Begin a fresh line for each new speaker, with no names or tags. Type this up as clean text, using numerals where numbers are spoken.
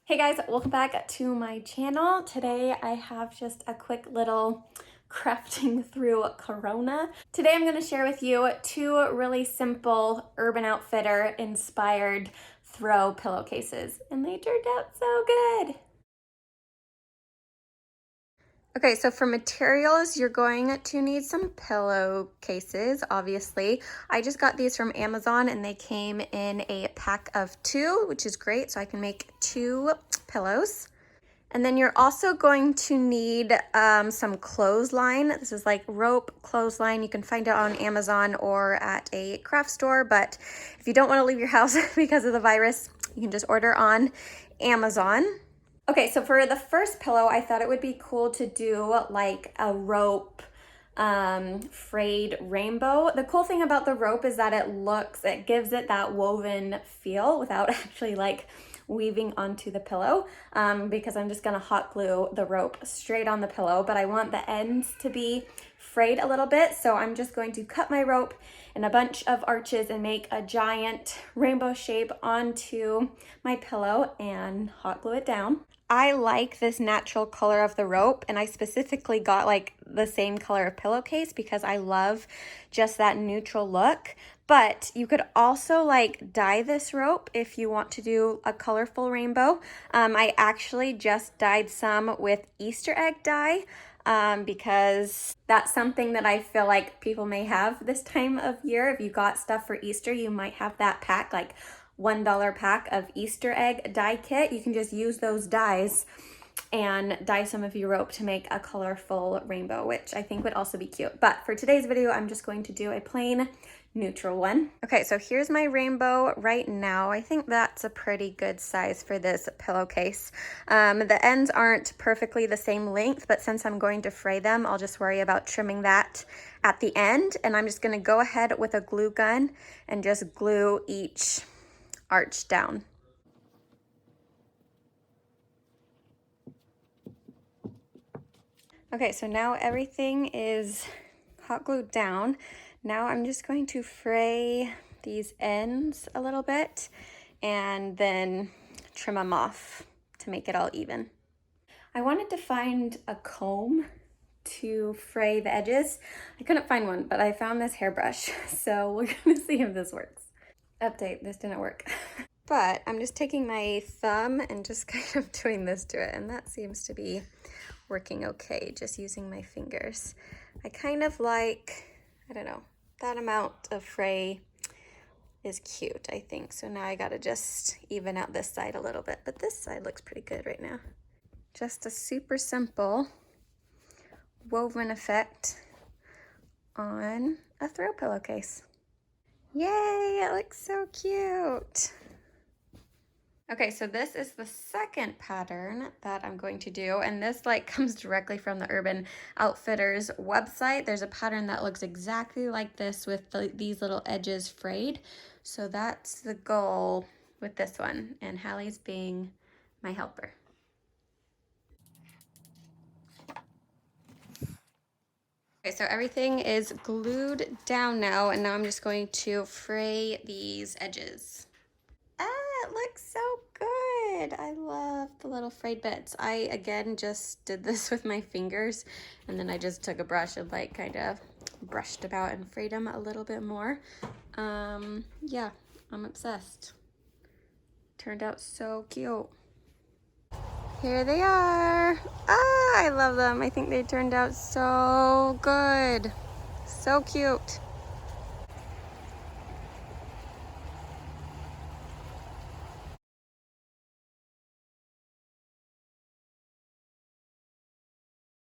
Hey guys, welcome back to my channel. Today I have just a quick little crafting through Corona. Today I'm going to share with you two really simple Urban Outfitter inspired throw pillowcases, and they turned out so good. Okay, so for materials, you're going to need some pillowcases, obviously. I just got these from Amazon and they came in a pack of 2, which is great, so I can make 2 pillows. And then you're also going to need some clothesline. This is like rope clothesline. You can find it on Amazon or at a craft store, but if you don't want to leave your house because of the virus, you can just order on Amazon. Okay, so for the first pillow, I thought it would be cool to do like a rope frayed rainbow. The cool thing about the rope is that it gives it that woven feel without actually like weaving onto the pillow, because I'm just gonna hot glue the rope straight on the pillow, but I want the ends to be frayed a little bit. So I'm just going to cut my rope in a bunch of arches and make a giant rainbow shape onto my pillow and hot glue it down. I like this natural color of the rope, and I specifically got like the same color of pillowcase because I love just that neutral look. But you could also like dye this rope if you want to do a colorful rainbow. I actually just dyed some with Easter egg dye, because that's something that I feel like people may have this time of year. If you got stuff for Easter, you might have that pack, like $1 pack of Easter egg dye kit. You can just use those dyes and dye some of your rope to make a colorful rainbow, which I think would also be cute. But for today's video, I'm just going to do a plain neutral one. Okay, so here's my rainbow right now. I think that's a pretty good size for this pillowcase. The ends aren't perfectly the same length, but since I'm going to fray them, I'll just worry about trimming that at the end. And I'm just gonna go ahead with a glue gun and just glue each arch down. Okay, so now everything is hot glued down. Now I'm just going to fray these ends a little bit and then trim them off to make it all even. I wanted to find a comb to fray the edges. I couldn't find one, but I found this hairbrush, so we're gonna see if this works. Update, this didn't work. But I'm just taking my thumb and just kind of doing this to it, and that seems to be working okay, just using my fingers. I kind of like, I don't know, that amount of fray is cute, I think. So now I gotta just even out this side a little bit, but this side looks pretty good right now. Just a super simple woven effect on a throw pillowcase. Yay, it looks so cute. Okay, so this is the second pattern that I'm going to do, and this like comes directly from the Urban Outfitters website. There's a pattern that looks exactly like this with these little edges frayed. So that's the goal with this one, and Hallie's being my helper. Okay, so everything is glued down now, and now I'm just going to fray these edges. It looks so good. I love the little frayed bits. I, again, just did this with my fingers, and then I just took a brush and like kind of brushed about and frayed them a little bit more. Yeah, I'm obsessed. Turned out so cute. Here they are. Ah, I love them. I think they turned out so good. So cute.